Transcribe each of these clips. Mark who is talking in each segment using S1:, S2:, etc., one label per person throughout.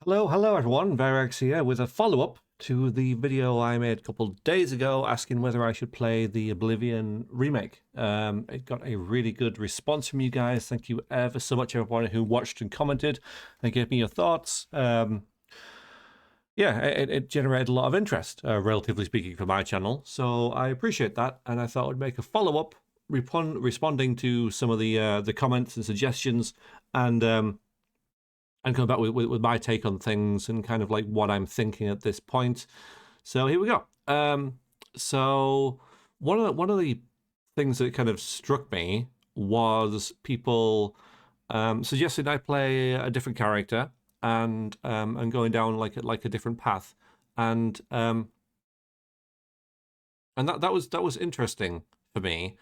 S1: Hello everyone, Verexia with a follow-up to the video I made a couple of days ago asking whether I should play the Oblivion remake. It got a really good response from you guys. Thank you ever so much everyone who watched and commented and gave me your thoughts. It generated a lot of interest, relatively speaking, for my channel, so I appreciate that, and I thought I'd make a follow-up responding to some of the comments and suggestions, and come back with my take on things and kind of like what I'm thinking at this point. So here we go. So one of the things that kind of struck me was people suggesting I play a different character and going down like a different path, and that was interesting for me,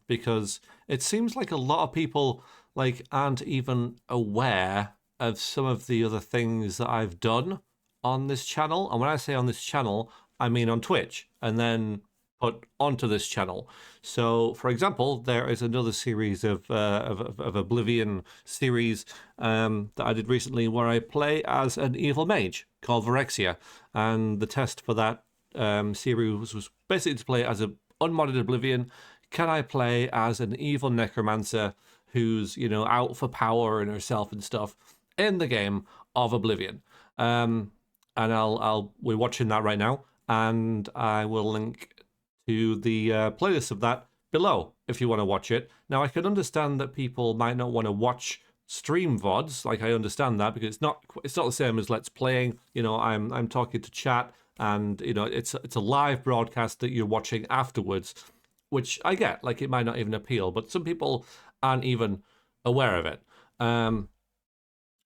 S1: because it seems like a lot of people like aren't even aware of some of the other things that I've done on this channel. And when I say on this channel, I mean on Twitch and then put onto this channel. So, for example, there is another series of Oblivion series that I did recently where I play as an evil mage called Verexia. And the test for that series was basically to play as an unmodded Oblivion. Can I play as an evil necromancer who's, out for power and herself and stuff in the game of Oblivion? And we're watching that right now, and I will link to the playlist of that below if you want to watch it. Now, I can understand that people might not want to watch stream VODs. Like, I understand that, because it's not the same as Let's Playing. I'm talking to chat, and it's a live broadcast that you're watching afterwards, which I get. Like, it might not even appeal, but some people aren't even aware of it.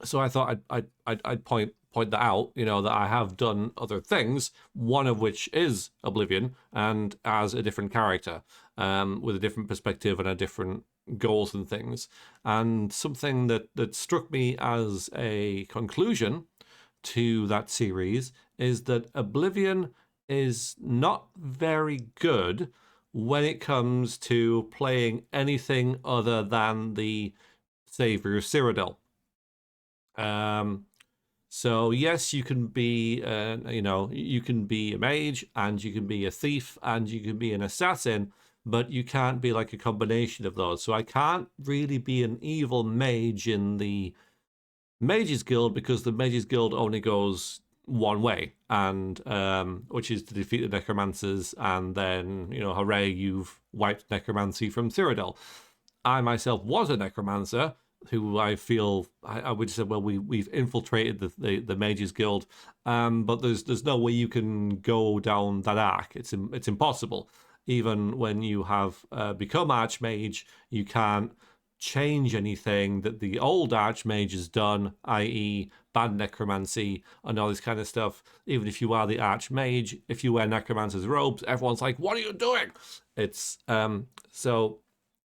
S1: So I thought I'd point that out, that I have done other things, one of which is Oblivion, and as a different character, with a different perspective and a different goals and things. And something that struck me as a conclusion to that series is that Oblivion is not very good when it comes to playing anything other than the Savior Cyrodiil. So yes, you can be, you can be a mage, and you can be a thief, and you can be an assassin, but you can't be like a combination of those. So I can't really be an evil mage in the Mages Guild, because the Mages Guild only goes one way, and which is to defeat the necromancers, and then hooray, you've wiped necromancy from Cyrodiil. I myself was a necromancer who I feel I would say, well, we've infiltrated the Mages Guild, but there's no way you can go down that arc. It's impossible. Even when you have become Archmage, you can't change anything that the old Archmage has done, i.e. ban necromancy and all this kind of stuff. Even if you are the Archmage, if you wear necromancer's robes, everyone's like, what are you doing? It's so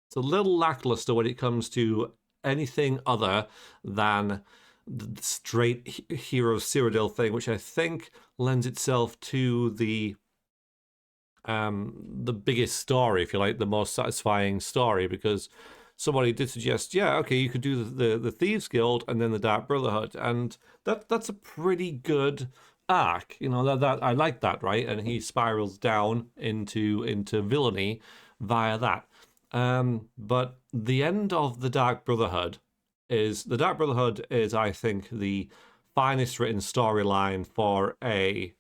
S1: it's a little lackluster when it comes to anything other than the straight hero Cyrodiil thing, which I think lends itself to the biggest story, if you like, the most satisfying story, because somebody did suggest, yeah, okay, you could do the Thieves Guild and then the Dark Brotherhood, and that's a pretty good arc. That I like that, right? And he spirals down into villainy via that. But the end of the Dark Brotherhood is, I think, the finest written storyline for a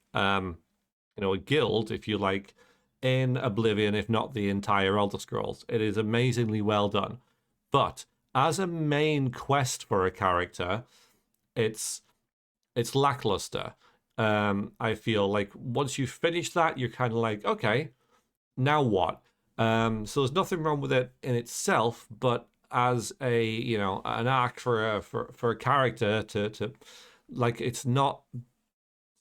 S1: guild, if you like, in Oblivion, if not the entire Elder Scrolls. It is amazingly well done. But as a main quest for a character, it's lackluster. I feel like once you finish that, you're kind of like, okay, now what? So there's nothing wrong with it in itself, but as a an arc for a character to like, it's not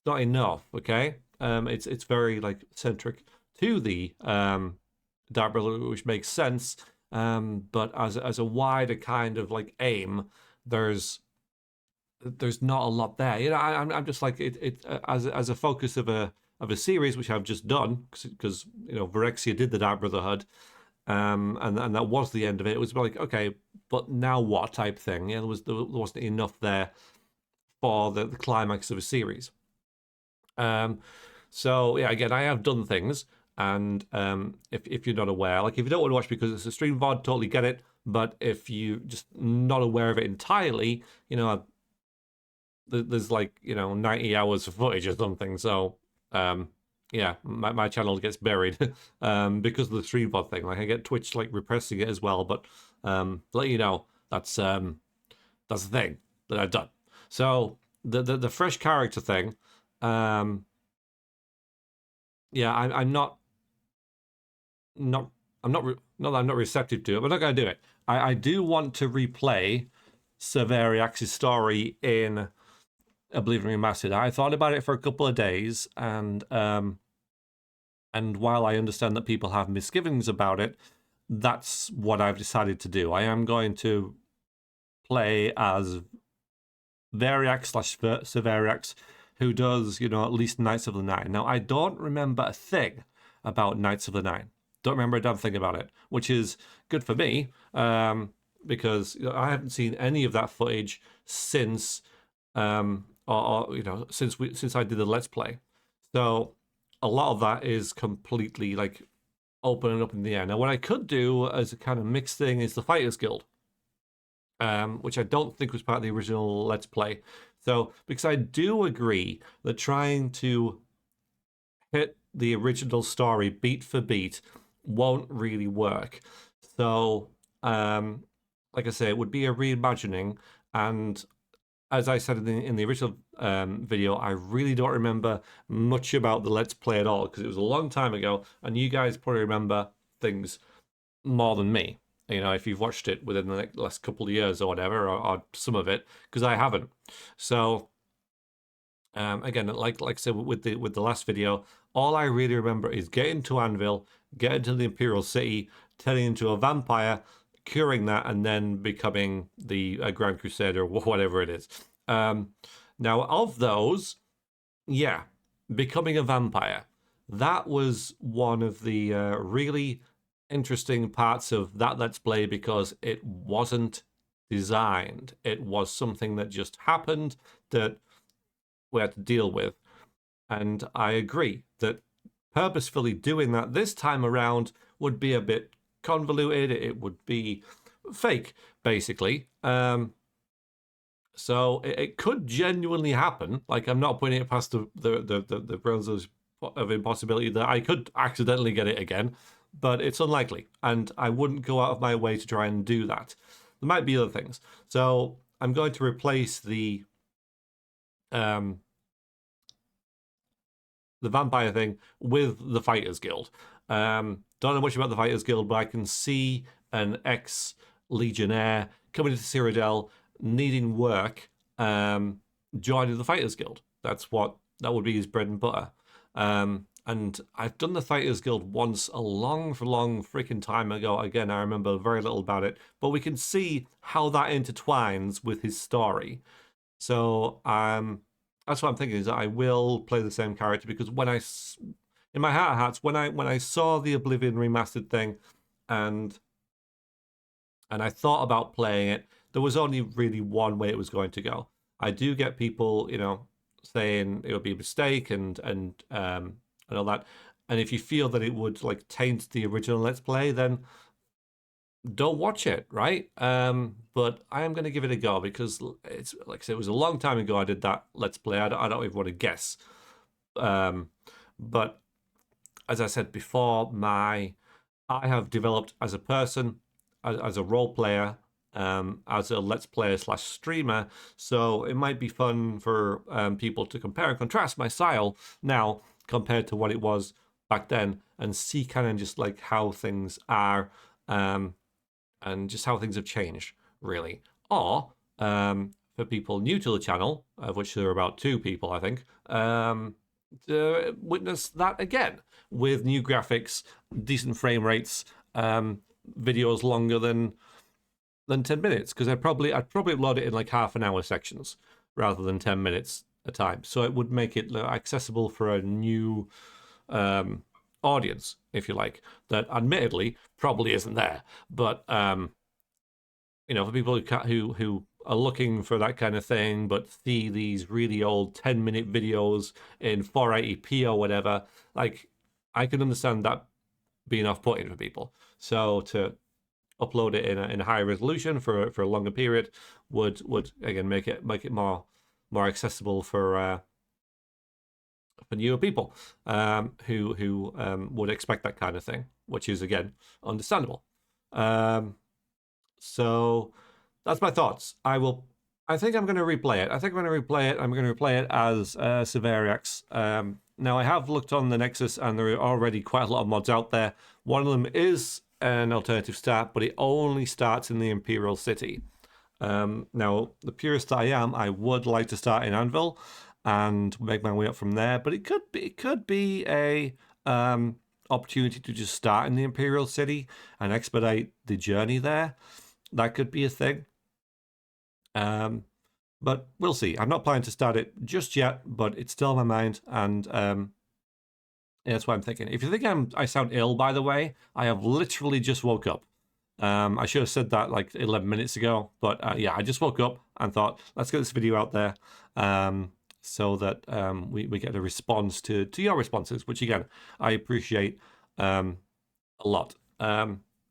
S1: enough. Okay, it's very like centric to the Dark Brotherhood, which makes sense. But as a wider kind of like aim, there's not a lot there. I'm just like it as a focus of a series, which I've just done, because Verexia did the Dark Brotherhood, and that was the end of it. It was like, okay, but now what type thing? There wasn't enough there for the climax of a series. So yeah, again, I have done things, and if you're not aware, like if you don't want to watch because it's a stream VOD, totally get it. But if you just not aware of it entirely, there's like 90 hours of footage or something. So yeah, my channel gets buried because of the stream VOD thing. Like I get Twitch like repressing it as well, but let you know that's the thing that I've done. So the fresh character thing. Yeah, I'm not not that I'm not receptive to it, but I'm not going to do it. I do want to replay Sir Veriax's story in Oblivion Remastered. I thought about it for a couple of days, and while I understand that people have misgivings about it, that's what I've decided to do. I am going to play as Veriax slash Sir Veriax, who does, at least Knights of the Nine. Now, I don't remember a thing about Knights of the Nine. Don't remember a damn thing about it, which is good for me, because I haven't seen any of that footage since, since I did the Let's Play. So a lot of that is completely like open and up in the air. Now, what I could do as a kind of mixed thing is the Fighters Guild, which I don't think was part of the original Let's Play. So, because I do agree that trying to hit the original story beat for beat won't really work. So, like I say, it would be a reimagining. And as I said in the original video, I really don't remember much about the Let's Play at all because it was a long time ago, and you guys probably remember things more than me. If you've watched it within the last couple of years or whatever, or some of it, because I haven't. So, again, like I said with the last video, all I really remember is getting to Anvil, getting to the Imperial City, turning into a vampire, curing that, and then becoming the Grand Crusader, or whatever it is. Now, of those, yeah, becoming a vampire, that was one of the really interesting parts of that Let's Play because it wasn't designed. It was something that just happened that we had to deal with. And I agree that purposefully doing that this time around would be a bit convoluted. It would be fake, basically. So it could genuinely happen. Like I'm not putting it past the realms of impossibility that I could accidentally get it again, but it's unlikely, and I wouldn't go out of my way to try and do that. There might be other things. So I'm going to replace the vampire thing with the Fighters Guild. Don't know much about the Fighters Guild, but I can see an ex-legionnaire coming into Cyrodiil, needing work, joining the Fighters Guild. That would be his bread and butter. And I've done the Fighters Guild once a long freaking time ago. Again, I remember very little about it, but we can see how that intertwines with his story. So that's what I'm thinking, is that I will play the same character, because in my heart of hearts, when I saw the Oblivion Remastered thing, and I thought about playing it, there was only really one way it was going to go. I do get people, saying it would be a mistake and all that. And if you feel that it would like taint the original Let's Play, then don't watch it, right? But I am going to give it a go, because it's like I said, it was a long time ago I did that Let's Play. I don't even want to guess. But as I said before, I have developed as a person, as a role player, as a Let's Player / streamer. So it might be fun for people to compare and contrast my style now compared to what it was back then, and see kind of just like how things are, and just how things have changed, really. Or for people new to the channel, of which there are about 2 people, I think, to witness that again with new graphics, decent frame rates, videos longer than 10 minutes, because I'd probably upload it in like half an hour sections rather than 10 minutes a time. So it would make it accessible for a new audience, if you like, that admittedly probably isn't there. But for people who are looking for that kind of thing, but see these really old 10-minute videos in 480p or whatever, like, I can understand that being off-putting for people. So to upload it in a higher resolution for a longer period would again make it more accessible for newer people who would expect that kind of thing, which is again understandable. So that's my thoughts. I think I'm going to replay it. I'm going to replay it as Veriax. Now, I have looked on the Nexus, and there are already quite a lot of mods out there. One of them is an alternative start, but it only starts in the Imperial City. Now, the purist that I am, I would like to start in Anvil and make my way up from there. But it could be a opportunity to just start in the Imperial City and expedite the journey there. That could be a thing. But we'll see. I'm not planning to start it just yet, but it's still in my mind, and that's what I'm thinking. If you think I sound ill, by the way, I have literally just woke up. I should have said that like 11 minutes ago, but yeah, I just woke up and thought, let's get this video out there so that we get a response to your responses, which again, I appreciate a lot.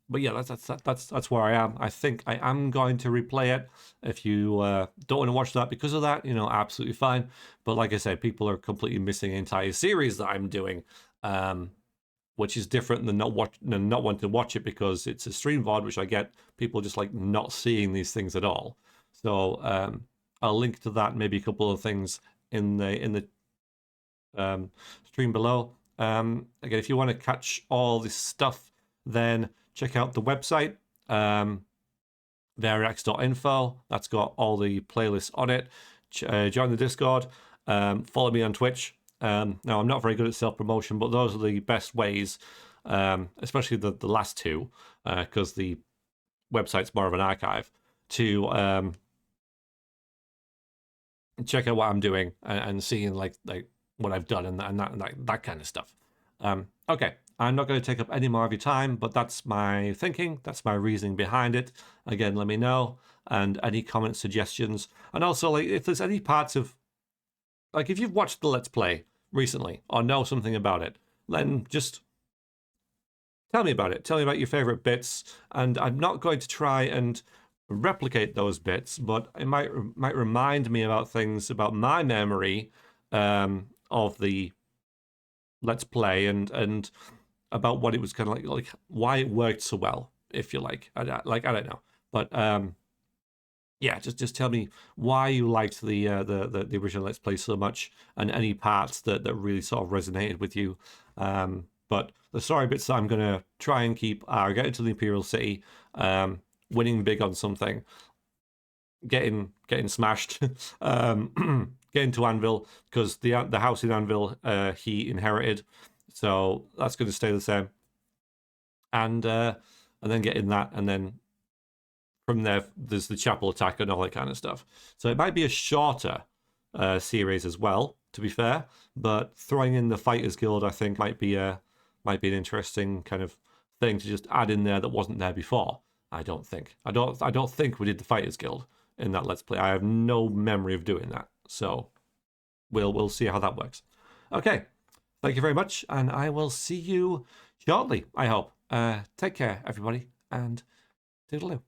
S1: But yeah, that's where I am. I think I am going to replay it. If you don't want to watch that because of that, you know, absolutely fine. But like I said, people are completely missing an entire series that I'm doing, which is different than not wanting to watch it because it's a stream VOD, which I get people just like not seeing these things at all. So I'll link to that, maybe a couple of things in the stream below. Again, if you want to catch all this stuff, then check out the website, Veriax.info. That's got all the playlists on it. Join the Discord. Follow me on Twitch. Now, I'm not very good at self-promotion, but those are the best ways, especially the last two, because the website's more of an archive, to check out what I'm doing and seeing like what I've done and that kind of stuff. Okay. I'm not going to take up any more of your time, but that's my thinking. That's my reasoning behind it. Again, let me know. And any comments, suggestions. And also, like, if there's any parts of... Like, if you've watched the Let's Play recently or know something about it, then just tell me about it. Tell me about your favorite bits. And I'm not going to try and replicate those bits, but it might remind me about things, about my memory of the Let's Play and about what it was kind of like why it worked so well, if you like. I don't know, but yeah, just tell me why you liked the original Let's Play so much, and any parts that really sort of resonated with you. But the story bits that I'm gonna try and keep are getting to the Imperial City, winning big on something, getting smashed, getting to Anvil because the house in Anvil he inherited. So that's going to stay the same, and then getting that, and then from there there's the chapel attack and all that kind of stuff. So it might be a shorter series as well, to be fair, but throwing in the Fighters Guild I think might be an interesting kind of thing to just add in there that wasn't there before. I don't think we did the Fighters Guild in that Let's Play. I have no memory of doing that, so we'll see how that works. Okay. Thank you very much, and I will see you shortly, I hope. Take care, everybody, and toodaloo.